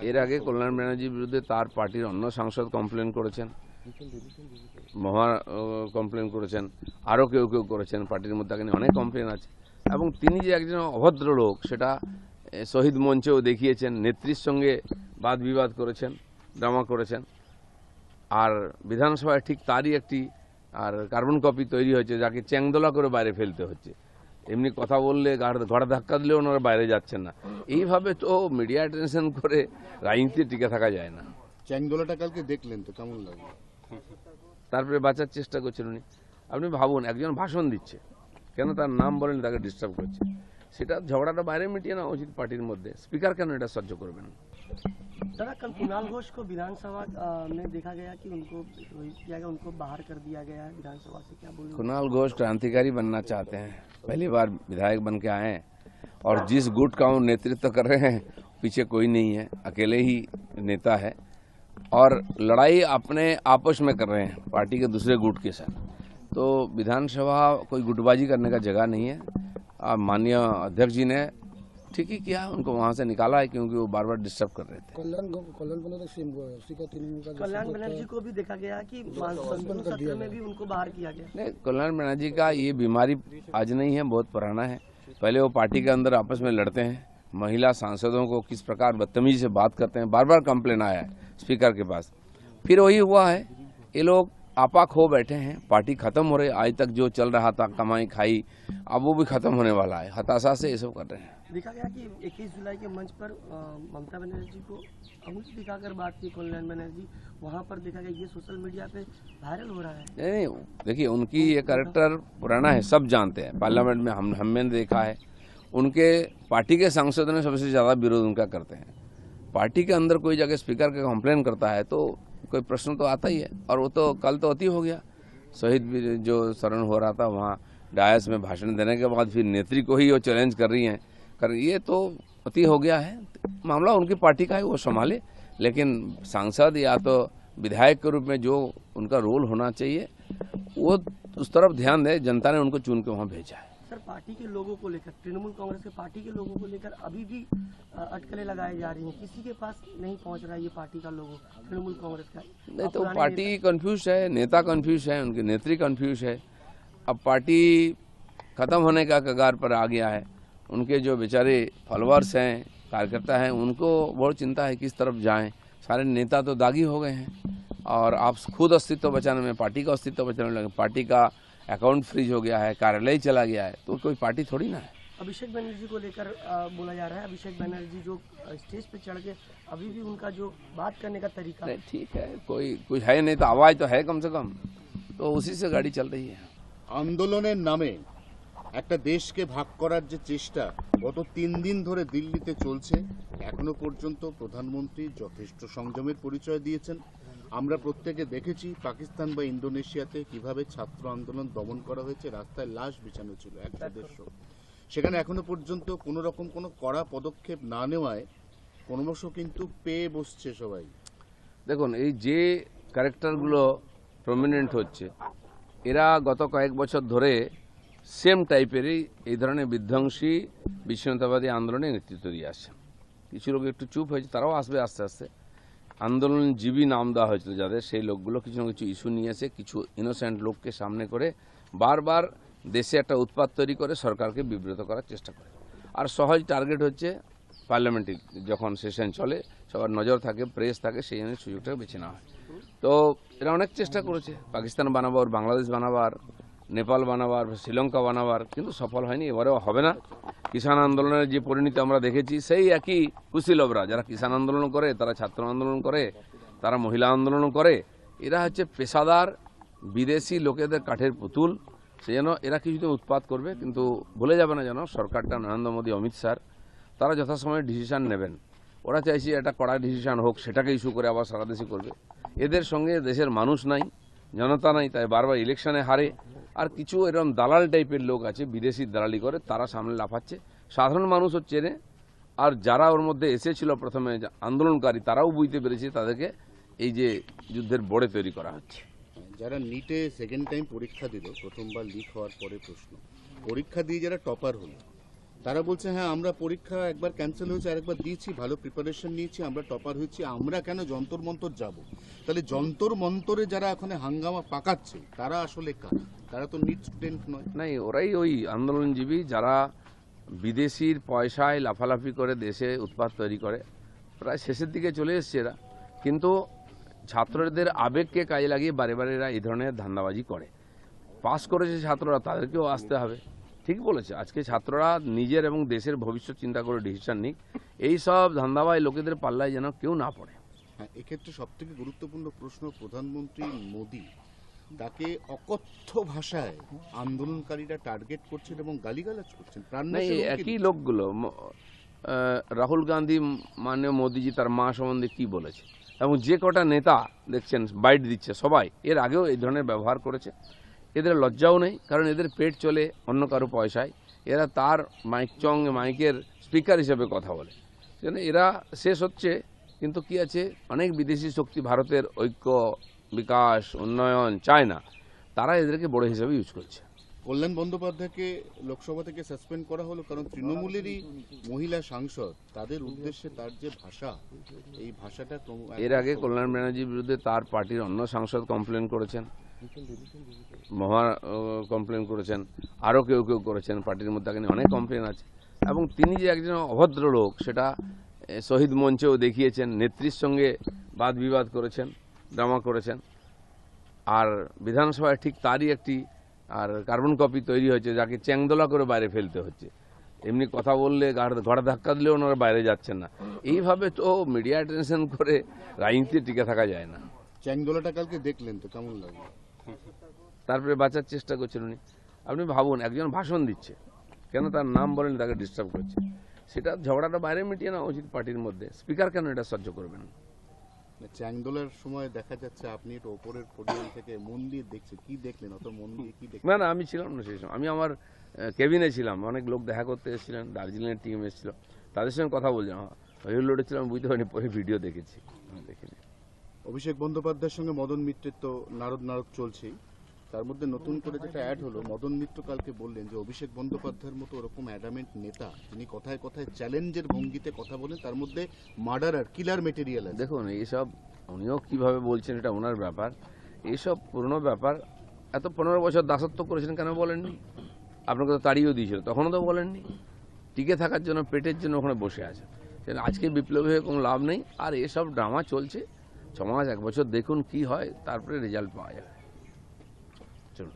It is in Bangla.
এর আগে কল্যাণ ব্যানার্জির বিরুদ্ধে তার পার্টির অন্য সাংসদ কমপ্লেন করেছেন, মহা কমপ্লেন করেছেন, আরও কেউ কেউ করেছেন, পার্টির মধ্যে এখানে অনেক কমপ্লেন আছে। এবং তিনি যে একজন অভদ্র লোক সেটা শহীদ মঞ্চেও দেখিয়েছেন, নেত্রীর সঙ্গে বাদ বিবাদ করেছেন, ড্রামা করেছেন। আর বিধানসভায় ঠিক তারই একটি আর কার্বন কপি তৈরি হয়েছে, যাকে চ্যাংদোলা করে বাইরে ফেলতে হচ্ছে। এমনি কথা বললে ঘাড়ে ধাক্কা দিলেও ওনারা বাইরে যাচ্ছেন না। এইভাবে তো মিডিয়া অ্যাটেনশন করে রাজনীতিতে টিকে থাকা যায় না। চ্যাংদোলাটা কালকে দেখলেন তো কেমন লাগলো? তারপরে বাঁচার চেষ্টা করছেন উনি। আপনি ভাবুন, একজন ভাষণ দিচ্ছে, কেন তার নাম বলেন, তাকে ডিস্টার্ব করছে। সেটা ঝগড়াটা বাইরে মিটিয়ে নেওয়া উচিত পার্টির মধ্যে। স্পিকার কেন এটা সহ্য করবেন? दादा, कल कुणाल घोष को विधानसभा में देखा गया कि उनको बाहर कर दिया गया है विधानसभा से, क्या बोलेंगे? कुणाल घोष क्रांतिकारी बनना चाहते हैं, पहली बार विधायक बन के आए हैं और जिस गुट का वो नेतृत्व कर रहे हैं पीछे कोई नहीं है, अकेले ही नेता है और लड़ाई अपने आपस में कर रहे हैं पार्टी के दूसरे गुट के साथ। तो विधानसभा कोई गुटबाजी करने का जगह नहीं है। माननीय अध्यक्ष जी ने ठीक ही किया, उनको वहां से निकाला है क्योंकि वो बार बार डिस्टर्ब कर रहे थे। कल्याण बनर्जी को भी देखा गया कि सत्र में भी उनको बाहर किया गया। नहीं, कल्याण बनर्जी का ये बीमारी आज नहीं है, बहुत पुराना है। पहले वो पार्टी के अंदर आपस में लड़ते हैं, महिला सांसदों को किस प्रकार बदतमीजी से बात करते हैं, बार बार कंप्लेन आया है स्पीकर के पास। फिर वही हुआ है, ये लोग आपा खो बैठे हैं, पार्टी खत्म हो रही। आज तक जो चल रहा था कमाई खाई, अब वो भी खत्म होने वाला है। हताशा से ये सब कर रहे हैं। देखा गया कि 21 जुलाई के मंच पर ममता बनर्जी को अंगूठी दिखाकर बात की कल्याण बनर्जी, वहां पर देखा गया। ये सोशल मीडिया पे वायरल हो रहा है। नहीं, देखिए उनकी ये कैरेक्टर पुराना है, सब जानते हैं। पार्लियामेंट में हमने देखा है, उनके पार्टी के सांसदों ने सबसे ज्यादा विरोध उनका करते हैं। पार्टी के अंदर कोई जगह स्पीकर का कंप्लेन करता है तो कोई प्रश्न तो आता ही है। और वो तो कल तो अति हो गया, शहीद जो शरण हो रहा था वहाँ डायस में भाषण देने के बाद फिर नेत्री को ही वो चैलेंज कर रही हैं, ये तो अति हो गया है। मामला उनकी पार्टी का है, वो संभाले। लेकिन सांसद या तो विधायक के रूप में जो उनका रोल होना चाहिए वो उस तरफ ध्यान दे। जनता ने उनको चुन के वहाँ भेजा है। सर, पार्टी के लोगों को लेकर, तृणमूल कांग्रेस के पार्टी के लोगों को लेकर अभी भी अटकलें लगाई जा रही हैं। किसी के पास नहीं पहुंच रहा है ये पार्टी का लोगो, तृणमूल कांग्रेस का। नहीं तो पार्टी कंफ्यूज है, नेता कंफ्यूज है, उनकी नेत्री कंफ्यूज है। अब पार्टी खत्म होने का कगार पर आ गया है। उनके जो बेचारे फॉलोअर्स हैं, कार्यकर्ता हैं, उनको बहुत चिंता है किस तरफ जाएं। सारे नेता तो दागी हो गए हैं और आप खुद अस्तित्व बचाने में, पार्टी का अस्तित्व बचाने में लगे। पार्टी का अकाउंट फ्रीज हो गया है, कार्यालय चला गया है, तो कोई पार्टी थोड़ी ना है। अभिषेक बनर्जी को लेकर बोला जा रहा है, अभिषेक बनर्जी जो स्टेज पे चढ़ के अभी भी उनका जो बात करने का तरीका। नहीं, ठीक है, कोई कुछ है नहीं तो आवाज तो है कम से कम, तो उसी से गाड़ी चल रही है। আন্দোলনের নামে একটা দেশকে ভাগ করার যে চেষ্টা গত 3 দিন ধরে দিল্লিতে চলছে, এখনো পর্যন্ত প্রধানমন্ত্রী যথেষ্ট সংযমের পরিচয় দিয়েছেন। আমরা প্রত্যেকে দেখেছি পাকিস্তান বা ইন্দোনেশিয়াতে কিভাবে ছাত্র আন্দোলন দমন করা হয়েছে, রাস্তায় লাশ বিছানো ছিল 150। সেখানে এখনো পর্যন্ত কোনো রকম কোনো কড়া পদক্ষেপ না নেওয়ায় ক্রমশ কিন্তু পেয়ে বসছে সবাই। দেখুন, এই যে ক্যারেক্টারগুলো প্রমিনেন্ট হচ্ছে, এরা গত কয়েক বছর ধরে সেম টাইপেরই এই ধরনের বিধ্বংসী বিচ্ছিন্নতাবাদী আন্দোলনে নেতৃত্ব দিয়ে আসছে। কিছু লোক একটু চুপ হয়েছে, তারাও আসবে আস্তে আস্তে। আন্দোলনজীবী নাম দেওয়া হয়েছিল যাদের, সেই লোকগুলো কিছু না কিছু ইস্যু নিয়ে এসে কিছু ইনোসেন্ট লোককে সামনে করে বারবার দেশে একটা উৎপাত তৈরি করে সরকারকে বিব্রত করার চেষ্টা করে। আর সহজ টার্গেট হচ্ছে পার্লামেন্টে যখন সেশন চলে, সবার নজর থাকে, প্রেস থাকে, সেই জন্য সুযোগটাকে বেছে নেওয়া হয়। তো এরা অনেক চেষ্টা করেছে পাকিস্তান বানাবার, বাংলাদেশ বানাবার, নেপাল বানাবার, শ্রীলঙ্কা বানাবার, কিন্তু সফল হয়নি, এবারেও হবে না। কিষাণ আন্দোলনের যে পরিণতি আমরা দেখেছি, সেই একই কুশীলবরা যারা কিষাণ আন্দোলন করে, তারা ছাত্র আন্দোলন করে, তারা মহিলা আন্দোলন করে, এরা হচ্ছে পেশাদার বিদেশি লোকেদের কাঠের পুতুল। সেই জন্য এরা কিছুদিন উৎপাত করবে, কিন্তু ভুলে যাবে না যেন সরকারটা, নরেন্দ্র মোদী, অমিত শাহ, তারা যথাসময়ে ডিসিশন নেবেন। ওরা চাইছে একটা কড়া ডিসিশন হোক, সেটাকে ইস্যু করে আবার সারা দেশে করবে। এদের সঙ্গে দেশের মানুষ নাই, জনতা নাই, তাই বারবার ইলেকশনে হারে। আর কিছু এরকম দালাল টাইপের লোক আছে, বিদেশি দালালি করে, তারা সামনে লাফাচ্ছে। সাধারণ মানুষও চেনে, আর যারা ওর মধ্যে এসেছিল প্রথমে আন্দোলনকারী, তারাও বুঝতে পেরেছে তাদেরকে এই যে যুদ্ধের বড়ে তৈরি করা হচ্ছে। যারা নিটে সেকেন্ড টাইম পরীক্ষা দিল, প্রথমবার লিক হওয়ার পরে প্রশ্ন, পরীক্ষা দিয়ে যারা টপার হলো, তারা বলছে হ্যাঁ আমরা পরীক্ষা একবার ক্যান্সেল হয়েছে আরেকবার দিয়েছি, ভালো প্রিপারেশন নিয়েছি, আমরা টপার হয়েছি, আমরা কেন যন্তর মন্তর যাব? তাহলে যন্তর মন্তরে যারা ওখানে হাঙ্গামা পাকাচ্ছে তারা আসলে কারা? তারা তো নিট স্টুডেন্ট নয়। নাই, ওরাই ওই আন্দোলনজীবী যারা বিদেশির পয়সায় লাফালাফি করে দেশে উৎপাত তৈরি করে। প্রায় শেষের দিকে চলে এসছে এরা, কিন্তু ছাত্রদের আবেগকে কাজে লাগিয়ে বারে বারে এরা এই ধরনের ধান্দাবাজি করে। পাস করেছে ছাত্ররা, তাদেরকেও আসতে হবে। ঠিক বলেছে, আজকে ছাত্ররা নিজের এবং দেশের ভবিষ্যৎ চিন্তা করে ডিসিশন নিক, এই সব ধান্দাবাজ লোকেদের পাল্লায় যেন কেউ না পড়ে। হ্যাঁ, এক্ষেত্রে সব থেকে গুরুত্বপূর্ণ প্রশ্ন, প্রধানমন্ত্রী মোদী তাকে অকথ্য ভাষায় আন্দোলনকারীরা টার্গেট করছেন এবং গালিগালাজ করছেন। না, প্রাণনাশের এই হুমকি একই লোকগুলো রাহুল গান্ধী মাননীয় মোদিজি তার মা সম্বন্ধে কি বলেছে, এবং যে কটা নেতা দেখছেন বাইট দিচ্ছে সবাই এর আগেও এই ধরনের ব্যবহার করেছে। এদের লজ্জাও নেই, কারণ এদের পেট চলে অন্য কারো পয়সায়। এরা তার মাইকের স্পিকার হিসেবে কথা বলে। সেজন্য এরা শেষ হচ্ছে, কিন্তু কি আছে, অনেক বিদেশি শক্তি ভারতের ঐক্য, বিকাশ, উন্নয়ন চায় না, তারা এদেরকে বড় হিসেবে ইউজ করছে। কল্যাণ বন্দ্যোপাধ্যায়কে লোকসভা থেকে সাসপেন্ড করা হলো কারণ তৃণমূলেরই মহিলা সাংসদ, তাদের উদ্দেশ্যে তার যে ভাষা, এই ভাষাটা এর আগে কল্যাণ ব্যানার্জির বিরুদ্ধে তার পার্টির অন্য সাংসদ কমপ্লেন করেছেন, মহা কমপ্লেন করেছেন, আরও কেউ কেউ করেছেন, পার্টির মধ্যে এখানে অনেক কমপ্লেন আছে। এবং তিনি যে একজন অভদ্র লোক সেটা শহীদ মঞ্চেও দেখিয়েছেন, নেত্রীর সঙ্গে বাদ বিবাদ করেছেন, ড্রামা করেছেন। আর বিধানসভায় ঠিক তারই একটি আর কার্বন কপি তৈরি হয়েছে, যাকে চ্যাংদোলা করে বাইরে ফেলতে হচ্ছে। এমনি কথা বললে ঘরে ধাক্কা দিলেও ওনারা বাইরে যাচ্ছেন না। এইভাবে তো মিডিয়া অ্যাটেনশন করে রাজনীতিতে টিকে থাকা যায় না। চ্যাংদোলাটা কালকে দেখলেন তো, কেমন লাগলো? তারপরে বাঁচার চেষ্টা করছেন উনি। আপনি ভাবুন, একজন ভাষণ দিচ্ছে, কেন তার নাম বলেন, তাকে ডিস্টার্ব করছে। সেটা ঝগড়াটা বাইরে মিটিয়ে নেওয়া উচিত পার্টির মধ্যে। স্পিকার কেন এটা সহ্য করবেন? চ্যাংদোলার সময় দেখা যাচ্ছে আপনি এটা ওপরের পোডিয়াম থেকে মন দিয়ে দেখছেন, কি দেখলেন? অত মন দিয়ে কি দেখলেন? না, আমি ছিলাম না সেই সময়, আমি আমার কেবিনে ছিলাম। অনেক লোক দেখা করতে এসেছিলেন, দার্জিলিংয়ের টিম এসেছিল, তাদের সঙ্গে কথা বলছিলাম। হইল ছিলাম, বুঝতে পারিনি, পরে ভিডিও দেখেছি, দেখিনি। অভিষেক বন্দ্যোপাধ্যায়ের সঙ্গে মদন মিত্রের তো নারদ চলছেই, তার মধ্যে নতুন করে যেটা অ্যাড হলো, মদন মিত্র কালকে বললেন যে অভিষেক বন্দ্যোপাধ্যায়ের মতো ওরকম অ্যাডামেন্ট নেতা, যিনি কথায় কথায় চ্যালেঞ্জের ভঙ্গিতে কথা বলেন, তার মধ্যে মার্ডারার, কিলার মেটেরিয়াল আছে। দেখুন, এইসব উনিও কীভাবে বলছেন এটা ওনার ব্যাপার। এইসব পুরনো ব্যাপার। এত 15 বছর দাসত্ব করেছেন, কেন বলেননি? আপনাকে তো তাড়িয়েও দিয়েছিল, তখনও তো বলেননি। টিকে থাকার জন্য, পেটের জন্য ওখানে বসে আছে। আজকে বিপ্লবী হয়ে কোনো লাভ নেই। আর এসব ড্রামা চলছে 6 মাস 1 বছর, দেখুন কি হয়, তারপরে রেজাল্ট পাওয়া যাবে। চলুন।